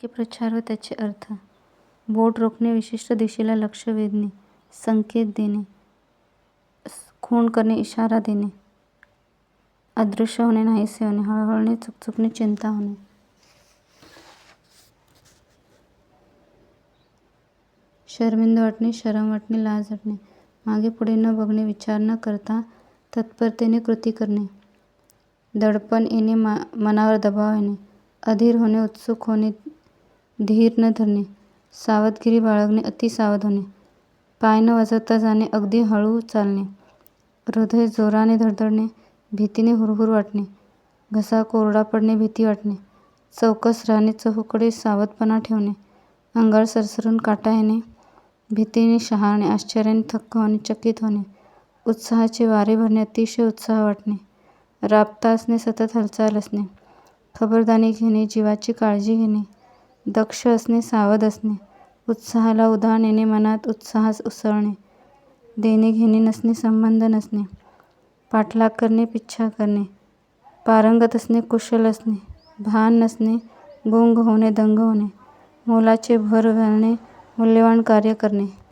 वाक्यप्रचार व त्याचे अर्थ. बोट रोखणे, विशिष्ट दिशेला लक्ष वेधणे, संकेत देणे, खूण करणे, इशारा देणे, अदृश्य होणे, नाहीसे होणे, हळहळणे, चुकचुकणे, चिंता होणे. शरमिंद वाटणे, शरम वाटणे, लाज वाटणे, मागे पुढे न बघणे, विचार न करता तत्परतेने कृती करणे. दडपण येणे, मनावर दबाव येणे, अधीर होणे, उत्सुक होणे, धीर न धरणे, सावधगिरी बाळगणे, अति सावध होणे, पाय न वाजवता जाणे, अगदी हळू चालणे, हृदय जोराने धडधडणे, भीतीने हुरहुर वाटणे, घसा कोरडा पडणे, भीती वाटणे, चौकस राहणे, चहूकडे सावधपणा ठेवणे, अंगावर सरसरून काटा येणे, भीतीने शहारणे, आश्चर्याने थक्क होणे, चकित होणे, उत्साहाचे वारे भरणे, अतिशय उत्साह वाटणे, राबता असणे, सतत हालचाल असणे, खबरदारी घेणे, जीवाची काळजी घेणे, दक्ष असणे, सावध असणे, उत्साहाला उधाण येणे, मनात उत्साहास उसळणे, देणे घेणे नसणे, संबंध नसणे, पाठलाग करणे, पिच्छा करणे, पारंगत असणे, कुशल असणे, भान नसणे, गुंग होणे, दंग होणे, मोलाचे भर घालणे, मूल्यवान कार्य करणे.